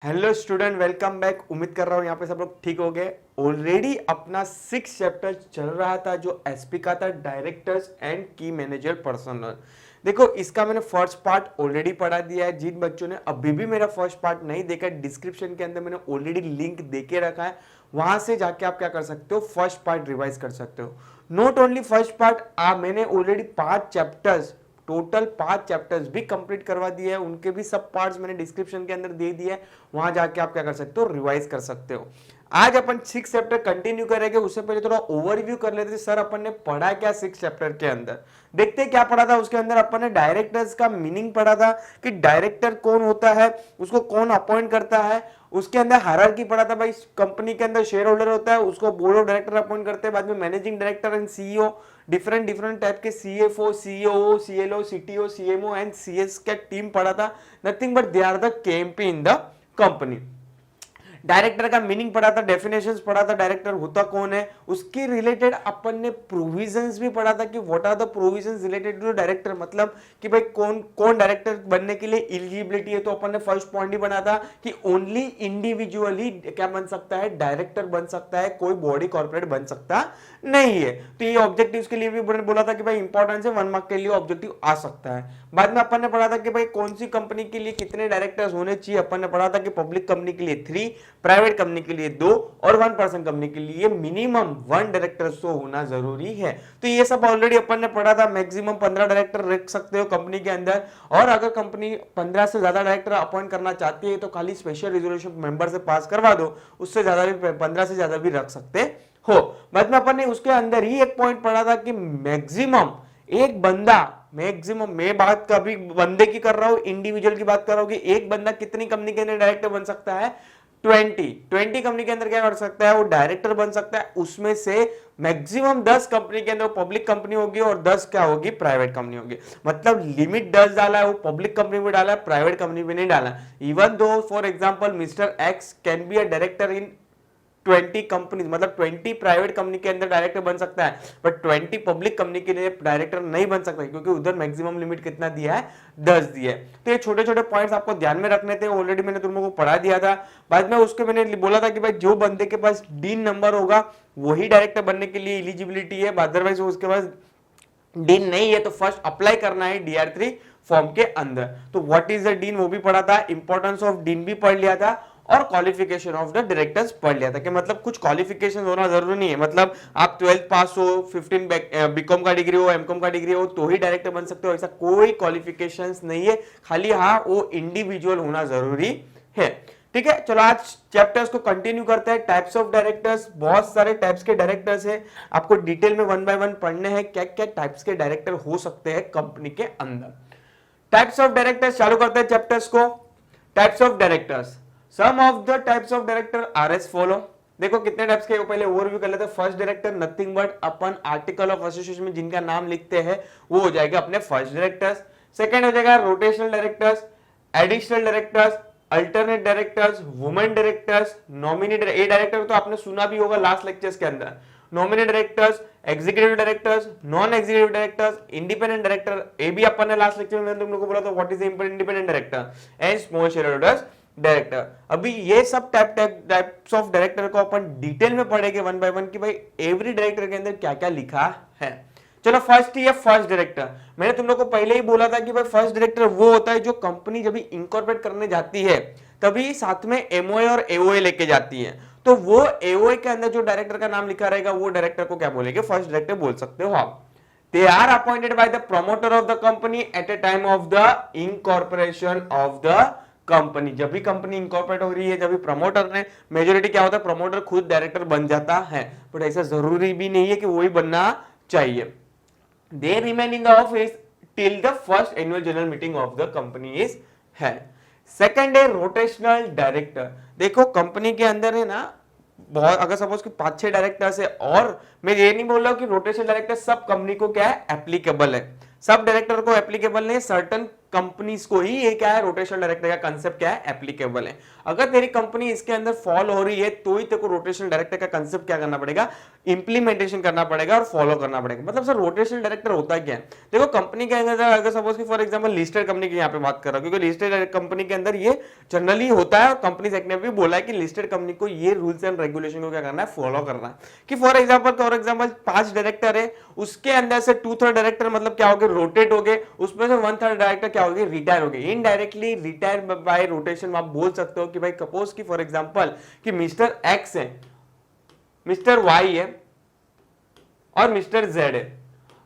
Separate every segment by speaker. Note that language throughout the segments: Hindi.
Speaker 1: Hello student, welcome back. उम्मीद कर रहा हूँ यहाँ पे सब लोग ठीक हो गए। ऑलरेडी अपना 6 चैप्टर चल रहा था जो एसपी का था, डायरेक्टर्स एंड की मैनेजर पर्सनल। देखो, इसका मैंने फर्स्ट पार्ट ऑलरेडी पढ़ा दिया है। जिन बच्चों ने अभी भी मेरा फर्स्ट पार्ट नहीं देखा है, डिस्क्रिप्शन के अंदर मैंने ऑलरेडी लिंक देके रखा है, वहां से जाके आप क्या कर सकते हो, फर्स्ट पार्ट रिवाइज कर सकते हो। नॉट ओनली फर्स्ट पार्ट, मैंने ऑलरेडी 5 चैप्टर्स, टोटल 5 चैप्टर्स भी कंप्लीट करवा दिए हैं। उनके भी सब पार्ट्स मैंने डिस्क्रिप्शन के अंदर दे दिए हैं, वहां जाके आप क्या कर सकते हो, रिवाइज कर सकते हो। आज अपन 6 चैप्टर कंटिन्यू करेंगे। उससे पहले थोड़ा ओवरव्यू कर लेते हैं, सर अपन ने पढ़ा क्या 6 चैप्टर के अंदर। देखते हैं क्या पढ़ा था उसके अंदर। अपन ने डायरेक्टर्स का मीनिंग पढ़ा था कि डायरेक्टर कौन होता है, उसको कौन अपॉइंट करता है। उसके अंदर हायरार्की पढ़ा था, भाई कंपनी के अंदर शेयर होल्डर होता है, उसको बोर्ड ऑफ डायरेक्टर अपॉइंट करते हैं। बाद में managing director and CEO, different different type के CFO, CEO, CLO, CTO, CMO and CS का टीम पढ़ा था। Nothing but they are the KMP in the company. Director का मीनिंग पढ़ा था, डेफिनेशंस पढ़ा था, डायरेक्टर होता कौन है। उसके रिलेटेड अपन ने प्रोविजंस भी पढ़ा था कि what are the provisions related to director, मतलब कि भाई कौन कौन डायरेक्टर बनने के लिए एलिजिबिलिटी है। तो अपन ने फर्स्ट पॉइंट ही बना था कि ओनली इंडिविजुअली क्या बन सकता है, डायरेक्टर बन सकता है, कोई बॉडी कॉर्पोरेट बन सकता नहीं है। तो ये ऑब्जेक्टिव के लिए भी बोला था कि भाई इंपॉर्टेंस है, 1 मार्क के लिए ऑब्जेक्टिव आ सकता है। बाद में अपन ने पढ़ा था कि भाई कौन सी कंपनी के लिए कितने डायरेक्टर्स होने चाहिए। अपन ने पढ़ा था कि पब्लिक कंपनी के लिए 3, प्राइवेट कंपनी के लिए 2 और 1 पर्सन कंपनी के लिए मिनिमम 1 डायरेक्टर तो होना जरूरी है। तो ये सब ऑलरेडी अपन ने पढ़ा था। मैक्सिमम 15 डायरेक्टर रख सकते हो कंपनी के अंदर, और अगर कंपनी 15 से ज्यादा डायरेक्टर अपॉइंट करना चाहती है तो खाली स्पेशल रिजोल्यूशन मेंबर से पास करवा दो, उससे ज्यादा भी 15 से ज्यादा भी रख सकते हो। बाद में अपन ने उसके अंदर ही एक पॉइंट पढ़ा था कि मैक्सिमम एक बंदा, मैक्सिमम मैं बात कभी बंदे की कर रहा हूं, इंडिविजुअल की बात कर रहा हूं, कि एक बंदा कितनी कंपनी के अंदर डायरेक्टर बन सकता है, 20 कंपनी के अंदर क्या कर सकता है, वो डायरेक्टर बन सकता है। उसमें से मैक्सिमम 10 कंपनी के अंदर पब्लिक कंपनी होगी और 10 क्या होगी, प्राइवेट कंपनी होगी। मतलब लिमिट 10 डाला है, वो पब्लिक कंपनी में डाला है, प्राइवेट कंपनी में नहीं डाला। Even though for example mister x can be a director in 20 company, मतलब 20 प्राइवेट कंपनी के अंदर डायरेक्टर बन सकता है, बट 20 पब्लिक कंपनी के लिए डायरेक्टर नहीं बन सकता, क्योंकि उधर मैक्सिमम लिमिट कितना दिया है, 10 दिया है। तो ये छोटे छोटे पॉइंट्स आपको ध्यान में रखने थे, ऑलरेडी मैंने तुम लोगों को पढ़ा दिया था। बाद में उसके मैंने बोला था कि भाई जो बंदे के पास डीन नंबर होगा वही डायरेक्टर बनने के लिए एलिजिबिलिटी है, अदरवाइज उसके पास डीन नहीं है तो फर्स्ट अप्लाई करना है DR3 फॉर्म के अंदर। तो व्हाट इज द डीन वो भी पढ़ा था, इंपॉर्टेंस ऑफ डीन भी पढ़ लिया था, और क्वालिफिकेशन ऑफ द डायरेक्टर्स पढ़ लिया था। कि मतलब कुछ क्वालिफिकेशन होना जरूरी नहीं है, मतलब आप 12th पास हो, 15 बीकॉम का डिग्री हो, एमकॉम का डिग्री हो तो ही डायरेक्टर बन सकते हो, ऐसा कोई क्वालिफिकेशंस नहीं है। खाली हाँ वो इंडिविजुअल होना जरूरी है। ठीक है, चलो आज चैप्टर्स को कंटिन्यू करते हैं। टाइप्स ऑफ डायरेक्टर्स, बहुत सारे टाइप्स के डायरेक्टर्स हैं, आपको डिटेल में 1 बाय 1 पढ़ने हैं क्या क्या टाइप्स के डायरेक्टर हो सकते हैं कंपनी के अंदर। टाइप्स ऑफ डायरेक्टर्स चालू करते हैं चैप्टर्स को। Types of directors, some of the types of director are as follow. देखो कितने टाइप्स के, पहले ओवरव्यू कर लेते हैं। फर्स्ट डायरेक्टर नथिंग बट अपन आर्टिकल ऑफ एसोसिएशन में जिनका नाम लिखते हैं वो हो जाएगा अपने फर्स्ट डायरेक्टर्स। सेकंड हो जाएगा rotational directors, additional directors, alternate directors, women directors, nominate. A director तो आपने सुना भी होगा लास्ट लेक्चर्स के अंदर। Nominate directors, executive directors, non executive directors, independent director, ए भी अपन ने लास्ट लेक्चर में तुम लोगों को बोला था what is independent director, and small share holders director. अभी ये सब टाइप्स ऑफ डायरेक्टर को अपन डिटेल में पढ़ेंगे 1 बाय 1 कि भाई एवरी डायरेक्टर के अंदर क्या क्या लिखा है। चलो फर्स्ट ही है फर्स्ट डायरेक्टर। मैंने तुम लोग को पहले ही बोला था कि भाई फर्स्ट डायरेक्टर वो होता है जो कंपनी जब इनकॉर्पोरेट करने जाती है तभी साथ में एमओए और एओए लेके जाती है। तो वो एओए के अंदर जो डायरेक्टर का नाम लिखा रहेगा वो डायरेक्टर को क्या बोलेंगे, फर्स्ट डायरेक्टर बोल सकते हो आप। They are appointed by the promoter of the company at a time of the incorporation of the company। जब भी कंपनी इंकॉर्पोरेट हो रही है, जब भी प्रमोटर ने, मेजोरिटी क्या होता है, प्रमोटर खुद डायरेक्टर बन जाता है, बट ऐसा जरूरी भी नहीं है कि वही बनना चाहिए। They remain in the office till the first annual general meeting of the company is held। Second है रोटेशनल डायरेक्टर। देखो कंपनी के अंदर है ना बहुत, अगर सपोज कि 5-6 डायरेक्टर्स है, और मैं ये नहीं बोल रहा हूं कि रोटेशनल डायरेक्टर सब कंपनी को क्या है एप्लीकेबल है, सब डायरेक्टर को एप्लीकेबल नहीं है, सर्टन कंपनीज को ही ये क्या है, रोटेशनल डायरेक्टर का कंसेप्ट क्या है, एप्लीकेबल है। अगर तेरी कंपनी इसके अंदर फॉल हो रही है तो ही तेरे को रोटेशनल डायरेक्टर का कंसेप्ट क्या करना पड़ेगा, इंप्लीमेंटेशन करना पड़ेगा और फॉलो करना पड़ेगा। मतलब सर रोटेशनल डायरेक्टर होता क्या है? देखो कंपनी के अंदर अगर सपोज कि फॉर एग्जांपल लिस्टेड कंपनी की यहाँ पे बात कर रहा हूँ, क्योंकि लिस्टेड कंपनी के अंदर ये जनरली होता है और कंपनीज एक्ट ने भी बोला है कि लिस्टेड कंपनी को ये रूल्स एंड रेगुलेशन को क्या करना है, फॉलो करना है। कि फॉर एग्जांपल 5 डायरेक्टर है, उसके अंदर से 2/3 डायरेक्टर मतलब क्या हो गए, रोटेट हो गए, उसमें से 1/3 डायरेक्टर क्या हो गए, रिटायर हो गए। इनडायरेक्टली रिटायर बाय रोटेशन आप बोल सकते हो कि भाई सपोज कि फॉर एग्जांपल कि मिस्टर एक्स है, मिस्टर वाई है और मिस्टर जेड है।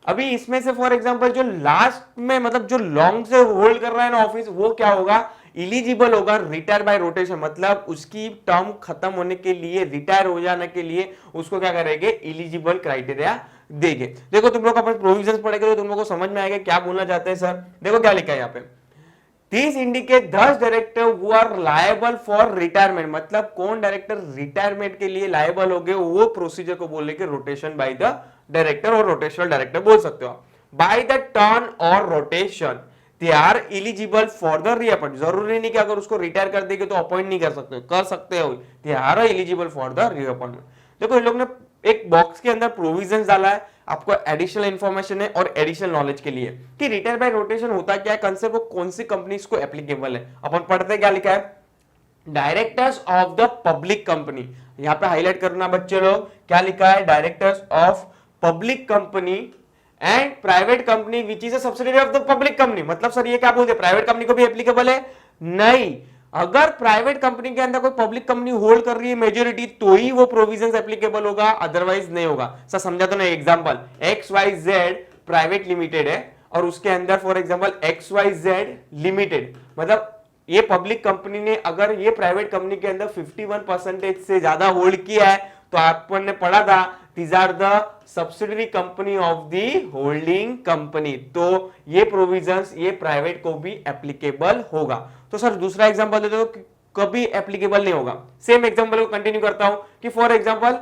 Speaker 1: अभी इसमें से फॉर एग्जांपल जो लास्ट में मतलब जो लॉन्ग से होल्ड कर रहा है ना ऑफिस, वो क्या होगा, इलिजिबल होगा रिटायर बाय रोटेशन। मतलब उसकी टर्म खत्म होने के लिए, रिटायर हो जाने के लिए उसको क्या करेंगे, इलिजिबल क्राइटेरिया देंगे। देखो तुम लोग अपन प्रोविजंस पढ़ेंगे तो तुम लोग को समझ में आएगा क्या बोलना चाहते हैं सर। देखो क्या लिखा है यहाँ पे, this indicate 10 director who are liable for retirement. मतलब कौन डायरेक्टर रिटायरमेंट के लिए लायबल हो गए, वो प्रोसीजर को बोलने के रोटेशन बाय द डायरेक्टर और रोटेशनल डायरेक्टर बोल सकते हो। बाय द टर्न और rotation they are eligible for the reappoint. जरूरी नहीं कि अगर उसको रिटायर कर देंगे तो अपॉइंट नहीं कर सकते हो, they are eligible for the reappointment. देखो इन लोग ने एक बॉक्स के अंदर प्रोविजंस डाला है, आपको एडिशनल इंफॉर्मेशन है और एडिशनल नॉलेज के लिए कि रिटायर बाय रोटेशन होता क्या है, कंसेप्ट वो कौन सी कंपनीज को एप्लीकेबल है। अपन पढ़ते क्या लिखा है, directors of the public company. यहां पे हाईलाइट करना बच्चे लोग, क्या लिखा है, directors of public company and private company which is a subsidiary of the public company. मतलब सर ये क्या बोलते हैं, प्राइवेट कंपनी को भी एप्लीकेबल है? नहीं, अगर प्राइवेट कंपनी के अंदर कोई पब्लिक कंपनी होल्ड कर रही है मेजोरिटी तो ही वो प्रोविजंस एप्लीकेबल होगा, अदरवाइज नहीं होगा। सर समझा तो नहीं, एग्जांपल XYZ प्राइवेट लिमिटेड है और उसके अंदर फॉर एग्जांपल XYZ लिमिटेड, मतलब ये पब्लिक कंपनी ने अगर ये प्राइवेट कंपनी के अंदर 51% से ज्यादा होल्ड किया है तो अपन ने पढ़ा था these are the subsidiary company of the holding company. तो ये प्रोविजंस ये प्राइवेट को भी एप्लीकेबल होगा। तो सर दूसरा एग्जांपल दे दो, कभी एप्लीकेबल नहीं होगा। सेम एग्जांपल को कंटिन्यू करता हूं कि फॉर एग्जांपल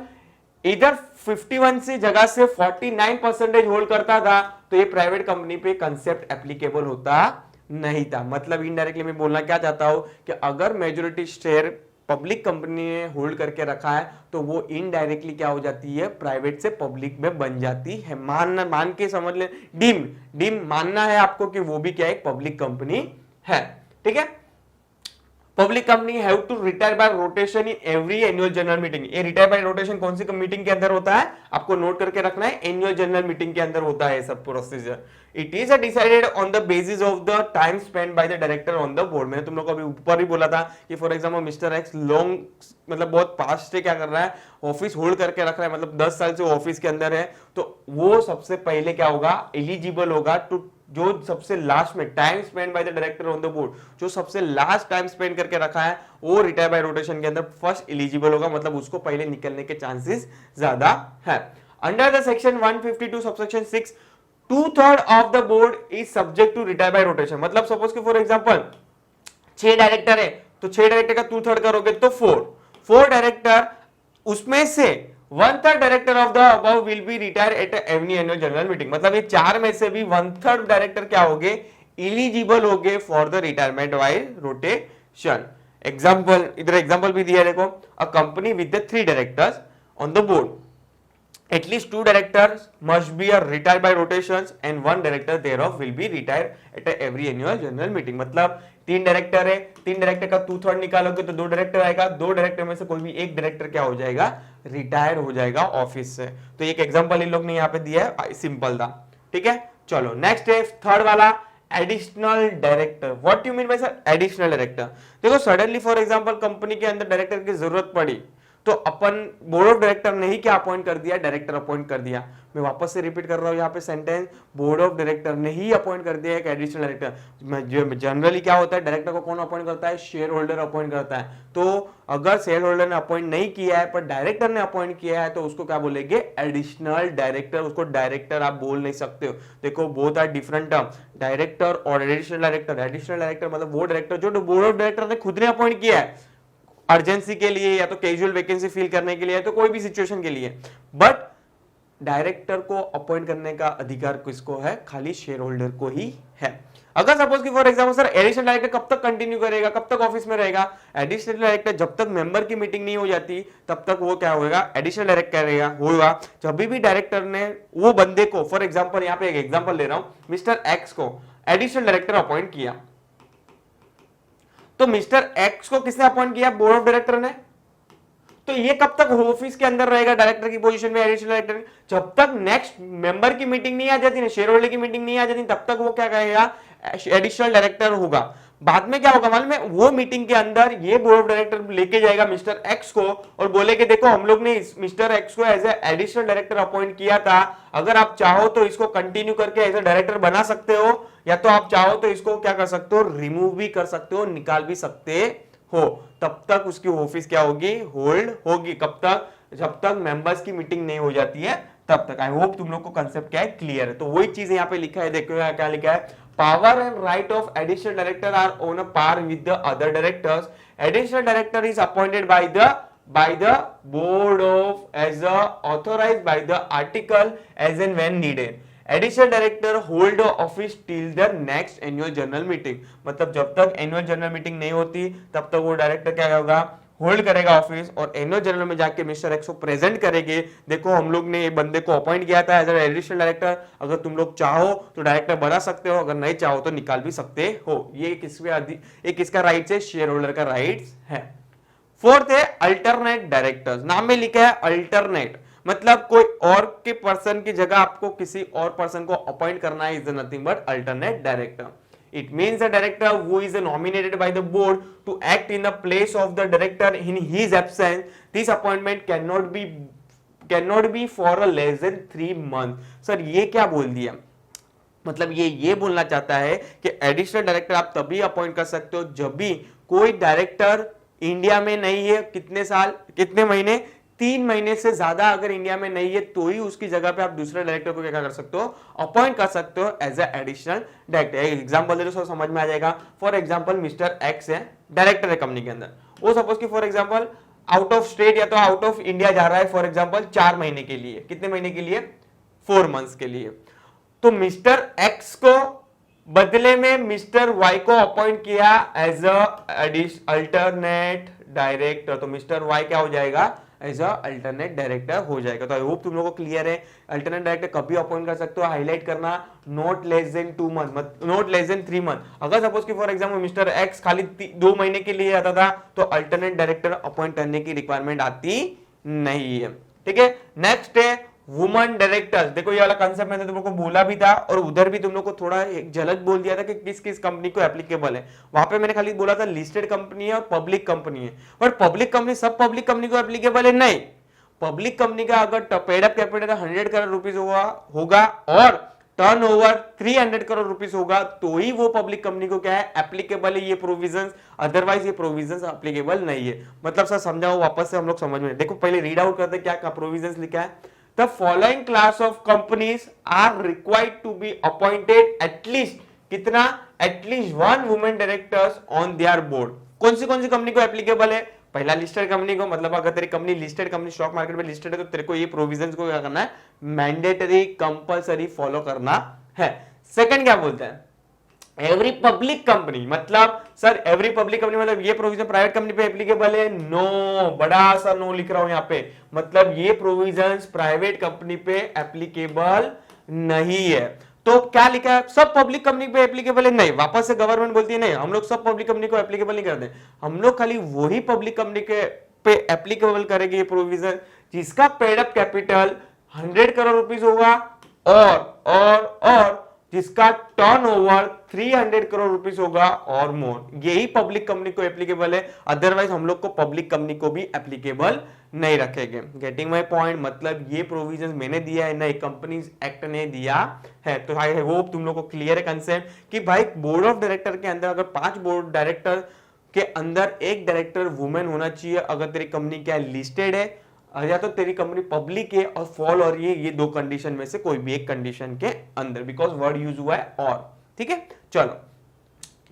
Speaker 1: इधर 51 से जगह से 49% होल्ड करता था तो ये प्राइवेट कंपनी पे कंसेप्ट एप्लीकेबल होता नहीं था। मतलब इनडायरेक्टली मैं बोलना क्या चाहता हूं कि अगर मेजॉरिटी शेयर पब्लिक कंपनी ने होल्ड करके रखा है तो वो इनडायरेक्टली क्या हो जाती है, प्राइवेट से पब्लिक में बन जाती है। मान के समझ ले, डीम मानना है आपको कि वो भी क्या एक पब्लिक कंपनी है। ठीक है, public company have to retire by rotation in every annual general meeting. ये रिटायर बाय रोटेशन कौन सी मीटिंग के अंदर होता है, आपको नोट करके रखना है, एनुअल जनरल मीटिंग के अंदर होता है सब procedure. It is decided on the basis of the time spend by the director on the board. मैंने तुम लोग को अभी ऊपर ही बोला था कि for example mister x long मतलब बहुत पास्ट से क्या कर रहा है, ऑफिस होल्ड करके रख रहा है, मतलब 10 साल से ऑफिस के अंदर है, तो वो सबसे पहले क्या होगा, एलिजिबल होगा टू, जो सबसे लास्ट में time spend by the director on the board, जो सबसे लास्ट टाइम स्पेंड करके रखा है वो रिटायर बाय रोटेशन के अंदर फर्स्ट एलिजिबल होगा। मतलब उसको पहले निकलने के चांसेस ज्यादा है। Under the section 152 subsection 6 2/3 of the board is subject to retire by rotation. मतलब सपोज कि फॉर एग्जांपल 6 डायरेक्टर है तो 6 डायरेक्टर का 2/3 करोगे तो 4 डायरेक्टर, उसमें से 1/3 director of the above will be retire at every annual general meeting. मतलब ये 4 में से भी 1/3 डायरेक्टर क्या होंगे, एलिजिबल होंगे for the retirement bye rotation. Example, इधर एग्जांपल भी दिया है देखो, a company with the 3 directors on the board, at least 2 directors must be retired by rotations and 1 director thereof will be retired at every annual general meeting। मतलब 3 डायरेक्टर है, 3 डायरेक्टर का 2/3 निकालोगे तो 2 डायरेक्टर आएगा, 2 डायरेक्टर में से कोई भी एक डायरेक्टर क्या हो जाएगा, रिटायर हो जाएगा ऑफिस से। तो एक एग्जांपल इन लोग ने यहाँ पे दिया है, सिंपल था। ठीक है, चलो नेक्स्ट है थर्ड वाला, additional director. What you mean by sir additional director? देखो सडनली फॉर एग्जांपल कंपनी के अंदर डायरेक्टर की जरूरत पड़ी तो अपन बोर्ड ऑफ डायरेक्टर ने ही क्या अपॉइंट कर दिया, डायरेक्टर अपॉइंट कर दिया। मैं वापस से रिपीट कर रहा हूं यहाँ पे सेंटेंस, बोर्ड ऑफ डायरेक्टर ने ही अपॉइंट कर दिया एक एडिशनल डायरेक्टर। जनरली क्या होता है, डायरेक्टर को कौन अपॉइंट करता है, शेयर होल्डर अपॉइंट करता है। तो अगर शेयर होल्डर ने अपॉइंट नहीं किया है पर डायरेक्टर ने अपॉइंट किया है तो उसको क्या बोलेंगे, एडिशनल डायरेक्टर। उसको डायरेक्टर आप बोल नहीं सकते हो। देखो both are different term, director और एडिशनल डायरेक्टर। एडिशनल डायरेक्टर मतलब वो डायरेक्टर जो बोर्ड ऑफ डायरेक्टर ने खुद ने अपॉइंट किया है, अर्जेंसी के लिए या तो कैजुअल वैकेंसी फिल करने के लिए या तो कोई भी सिचुएशन के लिए। बट डायरेक्टर को अपॉइंट करने का अधिकार किसको है, खाली शेयर होल्डर को ही है। अगर सपोज कि for example sir additional director कब तक कंटिन्यू करेगा, कब तक ऑफिस में रहेगा, एडिशनल डायरेक्टर जब तक मेंबर की मीटिंग नहीं हो जाती तब तक वो क्या होगा, एडिशनल डायरेक्टर करेगा होगा। जब भी डायरेक्टर ने वो बंदे को, फॉर एग्जांपल यहाँ पे एक एग्जांपल ले रहा हूं, मिस्टर एक्स को एडिशनल डायरेक्टर अपॉइंट किया, तो मिस्टर एक्स को किसने अपॉइंट किया, बोर्ड ऑफ डायरेक्टर ने। तो ये कब तक ऑफिस के अंदर रहेगा डायरेक्टर की पोजीशन में, एडिशनल डायरेक्टर, जब तक नेक्स्ट मेंबर की मीटिंग नहीं आ जाती ना, शेयर होल्डर की मीटिंग नहीं आ जाती, तब तक वो क्या कहेगा, एडिशनल डायरेक्टर होगा। बाद में क्या होगा मालूम है, वो मीटिंग के अंदर ये बोर्ड ऑफ डायरेक्टर लेके जाएगा मिस्टर एक्स को और बोले कि देखो हम लोग ने मिस्टर एक्स को as a additional director appoint किया था, अगर आप चाहो तो इसको कंटिन्यू करके एज ए डायरेक्टर बना सकते हो, या तो आप चाहो तो इसको क्या कर सकते हो, रिमूव भी कर सकते हो, निकाल भी सकते हो। तब तक उसकी ऑफिस क्या होगी, होल्ड होगी। कब तक, जब तक मेंबर्स की मीटिंग नहीं हो जाती है तब तक। आई होप तुम लोग को कंसेप्ट क्या है क्लियर है। तो वही चीज यहाँ पे लिखा है, देखो यहाँ क्या लिखा है, power and right of additional director are on a par with the other directors. Additional director is appointed by the board of as a authorized by the article as and when needed. Additional director hold office till the next annual general meeting. मतलब जब तक एनुअल जनरल मीटिंग नहीं होती तब तक वो डायरेक्टर क्या होगा, होल्ड करेगा ऑफिस, और एनुअल जनरल में जाके मिस्टर एक्स को प्रेजेंट करेंगे, देखो हम लोग ने ये बंदे को अपॉइंट किया था एज एडिशनल डायरेक्टर, अगर तुम लोग चाहो तो डायरेक्टर बना सकते हो, अगर नहीं चाहो तो निकाल भी सकते हो। ये किसका राइट्स है, शेयर होल्डर का राइट्स है। फोर्थ है अल्टरनेट डायरेक्टर्स। नाम में लिखा है अल्टरनेट, मतलब कोई और के पर्सन की जगह आपको किसी और पर्सन को अपॉइंट करना है, is nothing but alternate director. It means a director who is nominated by the board to act in the place of the director in his absence. This appointment cannot be for a less than 3 months. Sir ये क्या बोल दिया, मतलब ये बोलना चाहता है कि एडिशनल डायरेक्टर आप तभी अपॉइंट कर सकते हो जब भी कोई डायरेक्टर इंडिया में नहीं है, कितने साल, कितने महीने, 3 महीने से ज्यादा अगर इंडिया में नहीं है तो ही उसकी जगह पे आप दूसरे डायरेक्टर को क्या कर सकते हो, अपॉइंट कर सकते हो as a additional director. Example दे दो, समझ में आ जाएगा। फॉर एग्जांपल मिस्टर एक्स है, डायरेक्टर है कंपनी के अंदर, वो सपोज कि for example out of state या तो आउट ऑफ इंडिया जा रहा है, फॉर एग्जांपल 4 महीने के लिए, कितने महीने के लिए, 4 मंथ्स के लिए। तो मिस्टर एक्स को बदले में मिस्टर वाई को अपॉइंट किया एज अल्टरनेट डायरेक्टर, तो मिस्टर वाई क्या हो जाएगा, एज अल्टरनेट डायरेक्टर हो जाएगा। तो आई होप तुम लोगों को क्लियर है। अल्टरनेट डायरेक्टर कभी अपॉइंट कर सकते हो, हाईलाइट करना, not less than 2 month, not less than 3 month. अगर सपोज कि फॉर एग्जांपल मिस्टर एक्स खाली 2 महीने के लिए आता था तो अल्टरनेट डायरेक्टर अपॉइंट करने की रिक्वायरमेंट आती नहीं है। ठीक है, नेक्स्ट है वुमन डायरेक्टर्स। देखो ये वाला कंसेप्ट मैंने तुम लोग को बोला भी था और उधर भी तुम लोग को थोड़ा एक झलक बोल दिया था कि किस किस कंपनी को एप्लीकेबल है। वहां पे मैंने खाली बोला था लिस्टेड कंपनी है और पब्लिक कंपनी है, बट पब्लिक कंपनी सब पब्लिक कंपनी को एप्लीकेबल है नहीं। पब्लिक कंपनी का अगर paid up capital 100 crore rupees होगा और टर्नओवर 300 करोड़ रुपीस होगा तो ही वो पब्लिक कंपनी को क्या है, एप्लीकेबल है ये प्रोविजंस, अदरवाइज ये प्रोविजंस एप्लीकेबल नहीं है। मतलब सर समझाओ वापस से हम लोग समझ में, देखो पहले रीड आउट करते क्या प्रोविजंस लिखा है। The following class of companies are required to be appointed at least कितना, at least 1 women directors on their board। कौन सी कंपनी को एप्लीकेबल है, पहला लिस्टेड कंपनी को, मतलब अगर तेरी company listed company stock market में लिस्टेड है तो तेरे को ये प्रोविजंस को क्या करना है, मैंडेटरी कंपलसरी फॉलो करना है। सेकंड क्या बोलते हैं, एवरी पब्लिक कंपनी, मतलब सर एवरी पब्लिक कंपनी मतलब ये प्रोविजन प्राइवेट कंपनी पे एप्लीकेबल है, नो, बड़ा सा नो लिख रहा हूं यहाँ पे, मतलब ये प्रोविजंस प्राइवेट कंपनी पे एप्लीकेबल नहीं है। तो क्या लिखा है, सब पब्लिक कंपनी पे एप्लीकेबल है नहीं। वापस से गवर्नमेंट बोलती है नहीं, हम लोग सब पब्लिक कंपनी को एप्लीकेबल नहीं करते, हम लोग खाली वही पब्लिक कंपनी के पे एप्लीकेबल करेंगे ये प्रोविजन जिसका paid up capital 100 crore rupees होगा और जिसका टर्नओवर 300 करोड़ रुपीस होगा और मोर, यही पब्लिक कंपनी को एप्लीकेबल है। अदरवाइज हम लोग को पब्लिक कंपनी को भी एप्लीकेबल नहीं रखेंगे। गेटिंग माय पॉइंट, मतलब ये प्रोविजंस मैंने दिया है, नई कंपनीज एक्ट ने दिया है। तो आई होप तुम लोग को क्लियर है कंसेप्ट कि भाई बोर्ड ऑफ डायरेक्टर के अंदर अगर 5 बोर्ड डायरेक्टर के अंदर एक डायरेक्टर वुमेन होना चाहिए अगर तेरी कंपनी क्या लिस्टेड है, या तो तेरी कंपनी पब्लिक है और फॉल और ये 2 कंडीशन में से कोई भी एक कंडीशन के अंदर, बिकॉज वर्ड यूज हुआ है और। ठीक है, चलो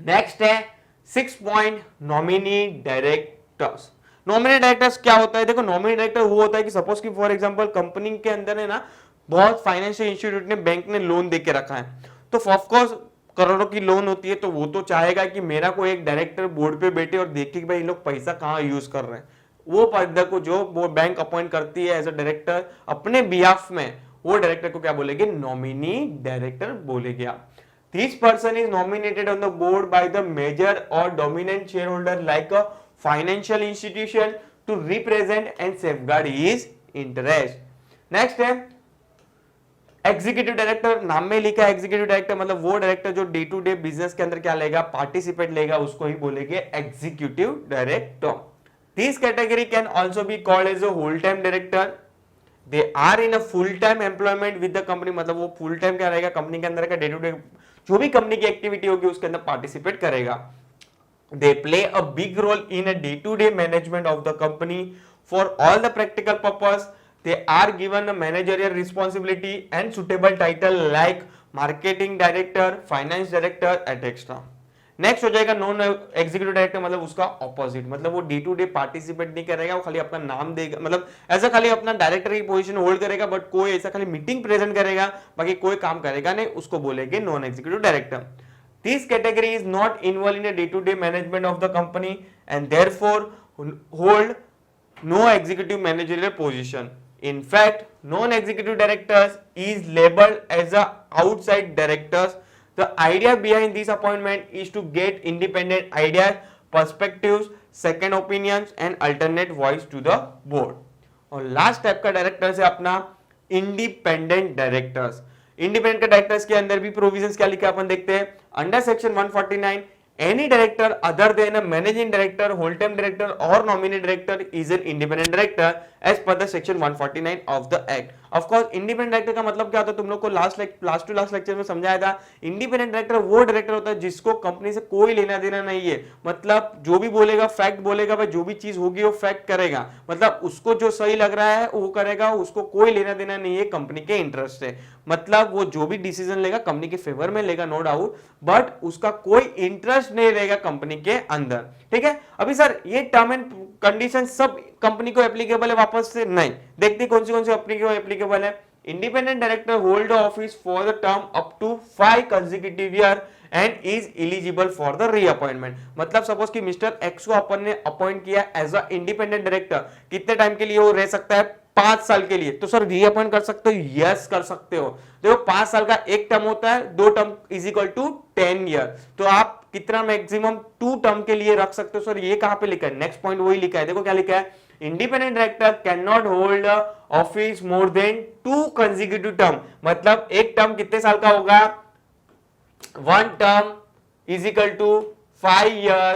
Speaker 1: नेक्स्ट है 6 point, nominee directors. Nominee directors क्या होता है, देखो नॉमिनी डायरेक्टर वो होता है कि सपोज कि फॉर एग्जांपल कंपनी के अंदर है ना बहुत फाइनेंशियल इंस्टीट्यूट ने बैंक ने लोन दे के रखा है, तो ऑफकोर्स करोड़ों की लोन होती है, तो वो तो चाहेगा कि मेरा कोई एक डायरेक्टर बोर्ड पे बैठे और देखे कि भाई इन लोग पैसा कहाँ यूज कर रहे हैं। वो पर्दा को जो वो बैंक अपॉइंट करती है एज अ डायरेक्टर अपने बिहाफ में, वो डायरेक्टर को क्या बोलेंगे, नॉमिनी डायरेक्टर बोलेंगे आप। This person is nominated on the board by the major or dominant shareholder like a financial institution to represent and safeguard his interest. Next है एग्जीक्यूटिव डायरेक्टर, नाम में लिखा है एग्जीक्यूटिव डायरेक्टर, मतलब वो डायरेक्टर जो डे टू डे बिजनेस के अंदर क्या लेगा, पार्टिसिपेट लेगा, उसको ही बोलेंगे executive director. This category can also be called as a whole time director. They are in a full time employment with the company, मतलब वो फुल टाइम क्या रहेगा, कंपनी के अंदर का डे टू डे जो भी कंपनी की एक्टिविटी होगी उसके अंदर पार्टिसिपेट करेगा। They play a big role in a day to day management of the company for all the practical purpose. They are given a managerial responsibility and suitable title like marketing director, finance director, etc. Next हो जाएगा नॉन एग्जीक्यूटिव डायरेक्टर, मतलब उसका ऑपोजिट, मतलब वो डे टू डे पार्टिसिपेट नहीं करेगा, वो खाली अपना नाम देगा, मतलब ऐसा खाली अपना डायरेक्टर की पोजीशन होल्ड करेगा, बट कोई ऐसा खाली मीटिंग प्रेजेंट करेगा, बाकी कोई काम करेगा नहीं, उसको बोलेंगे non executive director. This category is not involve in day to day management of the company and therefore hold no executive managerial position. In fact, non-executive directors is labeled as a outside directors. The idea behind this appointment is to get independent ideas, perspectives, second opinions and alternate voice to the board. और लास्ट टाइप का डायरेक्टर्स है अपना इंडिपेंडेंट डायरेक्टर्स। इंडिपेंडेंट डायरेक्टर्स के अंदर भी प्रोविजंस क्या लिखा अपन देखते हैं, under section 149 any director other than a managing director, whole time director or nominee director is an independent director as per the section 149 of the act. Of course independent director का मतलब क्या होता है, तुम लोग को लास्ट टू लास्ट लेक्चर में समझाया था। इंडिपेंडेंट डायरेक्टर वो डायरेक्टर होता है जिसको कंपनी से कोई लेना देना नहीं है, मतलब जो भी बोलेगा फैक्ट बोलेगा, भाई जो भी चीज होगी वो फैक्ट करेगा, मतलब उसको जो सही लग रहा है वो करेगा, उसको कोई लेना देना नहीं है कंपनी के इंटरेस्ट से, मतलब वो जो भी डिसीजन लेगा कंपनी के फेवर में लेगा, नो डाउट, बट उसका कोई इंटरेस्ट नहीं रहेगा कंपनी के अंदर। ठीक है, अभी सर ये टर्म एंड कंडीशन सब कंपनी को एप्लीकेबल है वापस से, नहीं, देखते कौन सी एप्लीकेबल है। Independent director hold office for the term up to 5 consecutive year and is eligible for the reappointment. मतलब सपोज कि मिस्टर एक्स को अपन ने अपॉइंट किया एज अ इंडिपेंडेंट डायरेक्टर, कितने टाइम के लिए वो रह सकता है, 5 साल के लिए, तो सर रीअपॉइंट कर सकते हो, यस कर सकते हो। देखो 5 साल का एक टर्म होता है, 2 term is equal to 10 year, तो आप कितना मैक्सिमम 2 टर्म के लिए रख सकते हो। सर ये कहां पे लिखा है, नेक्स्ट पॉइंट वही लिखा है, देखो क्या लिखा है, independent director can not hold office more than 2 consecutive term, मतलब एक टर्म कितने साल का होगा, 1 term is equal to 5 year,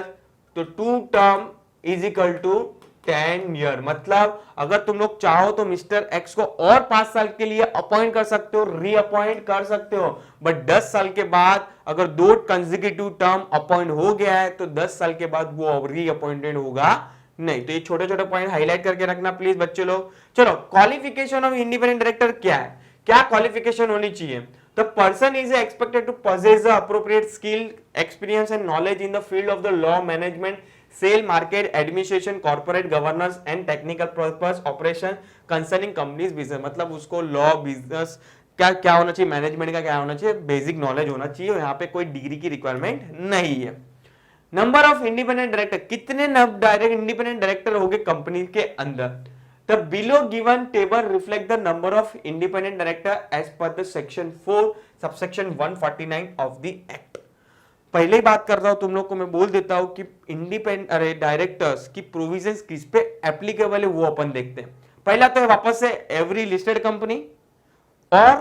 Speaker 1: तो 2 term is equal to 10 year. मतलब अगर तुम लोग चाहो तो मिस्टर एक्स को और 5 साल के लिए अपॉइंट कर सकते हो, रीअपॉइंट कर सकते हो, बट 10 साल के बाद अगर 2 कंसेक्यूटिव टर्म अपॉइंट हो गया है तो 10 साल के बाद वो रीअपॉइंटेड होगा नहीं। तो ये छोटे छोटे पॉइंट हाईलाइट करके रखना प्लीज बच्चे लोग। चलो, क्वालिफिकेशन ऑफ इंडिपेंडेंट डायरेक्टर क्या है, क्या क्वालिफिकेशन होनी चाहिए, the person is expected to possess the appropriate skill, experience and knowledge in the field of the law, management, sale, market, administration, corporate governance and technical purpose operation concerning company's business। मतलब उसको लॉ, बिजनेस क्या क्या होना चाहिए, मैनेजमेंट का क्या होना चाहिए, बेसिक नॉलेज होना चाहिए, यहाँ पे कोई डिग्री की रिक्वायरमेंट नहीं है। नंबर ऑफ इंडिपेंडेंट डायरेक्टर, कितने डायरेक्ट इंडिपेंडेंट डायरेक्टर होंगे कंपनी के अंदर। The below given table reflect the number of independent director as per the section 4 subsection 149 of the act। पहले ही बात कर रहा हूं तुम लोग को, मैं बोल देता हूं कि इंडिपेंडेंट डायरेक्टर्स की प्रोविजंस किस पे एप्लीकेबल है वो अपन देखते हैं। पहला तो है वापस से एवरी लिस्टेड कंपनी और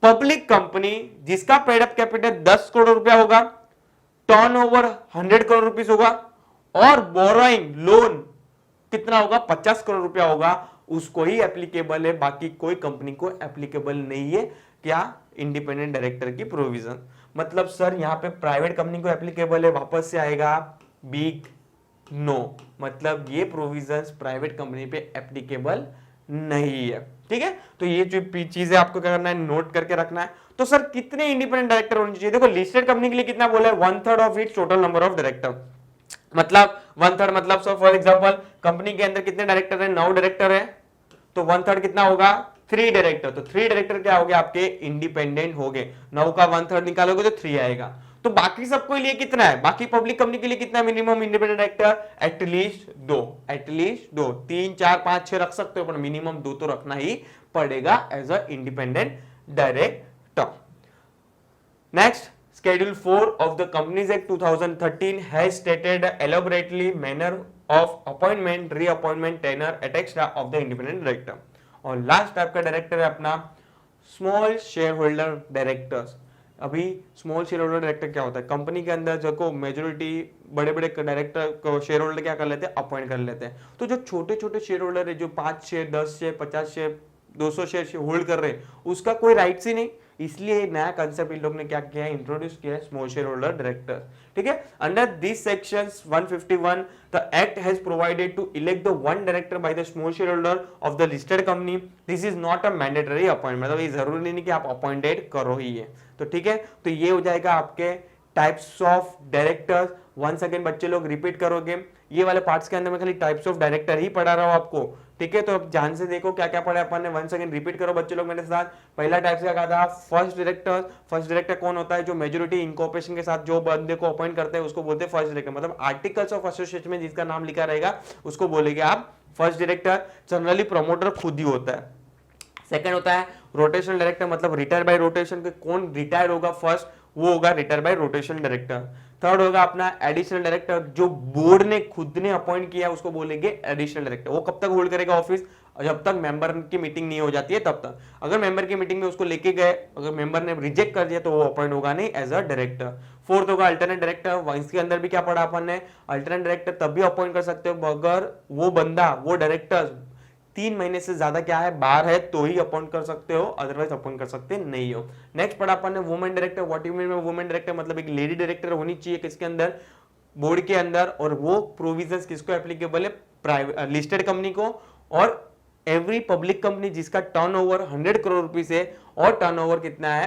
Speaker 1: पब्लिक कंपनी जिसका पेड अप कैपिटल 10 करोड़ रुपया होगा, टर्नओवर 100 करोड़ रुपीस होगा और बोरोइंग लोन कितना होगा, 50 करोड़ रुपया होगा, उसको ही एप्लीकेबल है, बाकी कोई कंपनी को एप्लीकेबल नहीं है। क्या, इंडिपेंडेंट डायरेक्टर की प्रोविजन। मतलब सर यहाँ पे प्राइवेट कंपनी को एप्लीकेबल है, वापस से आएगा बिग नो, मतलब ये प्रोविजंस प्राइवेट कंपनी पे एप्लीकेबल नहीं है। ठीक है, तो ये जो चीजें आपको क्या करना है, नोट करके रखना है। तो सर कितने इंडिपेंडेंट डायरेक्टर होने चाहिए, देखो लिस्टेड कंपनी के लिए कितना बोला है, 1/3 of its total number of director, मतलब 1/3, मतलब सो फॉर एग्जांपल कंपनी के अंदर कितने डायरेक्टर है, 9 डायरेक्टर है, तो 1/3 कितना होगा, 3 डायरेक्टर, तो 3 डायरेक्टर क्या हो गए आपके इंडिपेंडेंट हो गए, 9 का 1/3 निकालोगे तो 3 आएगा। तो बाकी सबको लिए कितना है, बाकी पब्लिक कंपनी के लिए कितना है मिनिमम इंडिपेंडेंट डायरेक्टर, एटलीस्ट दो, 3 4 5 6 रख सकते हो, पर मिनिमम 2 तो रखना ही पड़ेगा as a independent director. Next, Schedule 4 of the Companies Act 2013 has stated elaborately manner of appointment, reappointment, tenure, etc. of the independent director। और लास्ट टाइप का डायरेक्टर है अपना स्मॉल शेयर होल्डर डायरेक्टर्स। अभी स्मॉल शेयर होल्डर डायरेक्टर क्या होता है, कंपनी के अंदर जो मेजोरिटी बड़े बड़े डायरेक्टर को शेयर होल्डर क्या कर लेते हैं, अपॉइंट कर लेते हैं। तो जो छोटे छोटे शेयर होल्डर है, जो 5 share 10 share 50 share 200 share hold कर रहे हैं, उसका कोई राइट्स ही नहीं। इसलिए नया कंसेप्ट इन लोग ने क्या किया है, इंट्रोड्यूस किया है स्मॉल शेयर होल्डर डायरेक्टर। ठीक है, under this sections 151 the act has provided to elect the one director by the small share holder of the listed company. This is not a mandatory appointment, मतलब ये जरूरी नहीं कि आप अपॉइंटेड करो ही है। तो ठीक है, तो ये हो जाएगा आपके types of directors. Once again बच्चे लोग रिपीट करोगे, ये वाले पार्ट्स के अंदर मैं खाली टाइप्स ऑफ डायरेक्टर ही पढ़ा रहा हूं आपको। ठीक है, तो अब ध्यान से देखो क्या क्या पढ़ा अपन ने, वंस अगेन रिपीट करो बच्चे लोग मेरे साथ। पहला टाइप क्या कहा था, फर्स्ट डायरेक्टर। फर्स्ट डायरेक्टर कौन होता है, जो मेजोरिटी इनकॉर्पोरेशन के साथ जो बंदे को अपॉइंट करते हैं उसको बोलते हैं फर्स्ट डायरेक्टर, मतलब आर्टिकल्स ऑफ एसोसिएशन में जिसका नाम लिखा रहेगा उसको बोलेंगे आप फर्स्ट डायरेक्टर। जनरली प्रमोटर खुद ही होता है। सेकंड होता है रोटेशनल डायरेक्टर, मतलब रिटायर बाय रोटेशन के कौन रिटायर होगा फर्स्ट, वो होगा retire by rotation director. Third होगा अपना एडिशनल डायरेक्टर, जो बोर्ड ने खुद ने अपॉइंट किया उसको बोलेंगे एडिशनल डायरेक्टर। वो कब तक होल्ड करेगा ऑफिस, जब तक मेंबर की मीटिंग नहीं हो जाती है तब तक। अगर मेंबर की मीटिंग में उसको लेके गए, अगर मेंबर ने रिजेक्ट कर दिया तो वो अपॉइंट होगा नहीं एज अ डायरेक्टर। फोर्थ होगा अल्टरनेट डायरेक्टर। इसके अंदर भी क्या पढ़ा अपन ने, अल्टरनेट डायरेक्टर तब भी अपॉइंट कर सकते हो अगर वो बंदा, वो डायरेक्टर 3 महीने से ज्यादा क्या है बाहर है तो ही अपॉइंट कर सकते हो, अदरवाइज अपॉइंट कर सकते नहीं हो। नेक्स्ट पढ़ा अपन ने women director. What you mean में वुमेन डायरेक्टर, मतलब एक लेडी डायरेक्टर होनी चाहिए किसके अंदर, बोर्ड के अंदर। और वो प्रोविजंस किसको एप्लीकेबल है, प्राइवेट लिस्टेड कंपनी को, और एवरी पब्लिक कंपनी जिसका टर्नओवर 100 करोड़ रुपीस है और टर्नओवर कितना है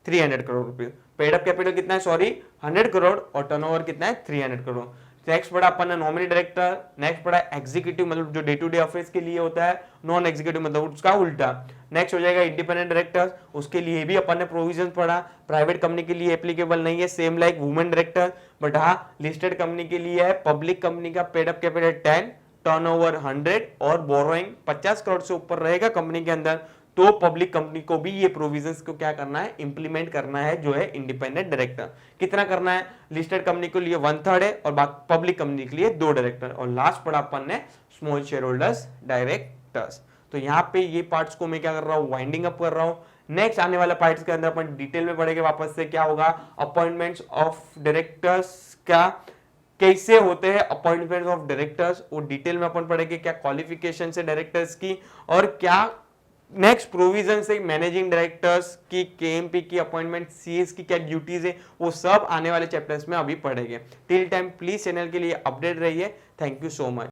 Speaker 1: 300 crore rupees. Paid up capital कितना है, सॉरी 100 करोड़, और टर्नओवर कितना है 300 करोड़। नेक्स्ट पढ़ा अपन ने नॉमिनी डायरेक्टर। नेक्स्ट पढ़ा एग्जीक्यूटिव, मतलब जो डे टू डे ऑफिस के लिए होता है। नॉन एग्जीक्यूटिव मतलब उसका उल्टा। नेक्स्ट हो जाएगा इंडिपेंडेंट डायरेक्टर, उसके लिए भी अपन ने प्रोविजन पढ़ा। प्राइवेट कंपनी के लिए एप्लीकेबल नहीं है, same like women director, but हाँ लिस्टेड कंपनी के लिए है। पब्लिक कंपनी का पेड अप कैपिटल 10, टर्नओवर 100 और बोरोइंग 50 करोड़ से ऊपर रहेगा कंपनी के अंदर, तो पब्लिक कंपनी को भी ये प्रोविजंस को क्या करना है, इंप्लीमेंट करना है, जो है इंडिपेंडेंट डायरेक्टर। कितना करना है, लिस्टेड कंपनी के लिए 1/3 है और पब्लिक कंपनी के लिए 2 डायरेक्टर। और लास्ट पढ़ा अपन ने स्मॉल शेयर होल्डर्स डायरेक्टर्स। तो यहाँ पे ये पार्ट्स को मैं क्या कर रहा हूँ, वाइंडिंग अप कर रहा हूँ। नेक्स्ट आने वाला पार्ट्स के अंदर अपन डिटेल में पढ़ेंगे वापस से, क्या होगा अपॉइंटमेंट्स ऑफ डायरेक्टर्स, क्या कैसे होते हैं अपॉइंटमेंट ऑफ डायरेक्टर्स, वो डिटेल में अपन पढ़ेंगे। क्या क्वालिफिकेशन है डायरेक्टर्स की, और क्या नेक्स्ट प्रोविजन से मैनेजिंग डायरेक्टर्स की, केएमपी की अपॉइंटमेंट, सीएस की क्या ड्यूटीज है, वो सब आने वाले चैप्टर्स में अभी पढ़ेंगे। टिल टाइम प्लीज चैनल के लिए अपडेट रहिए। Thank you so much.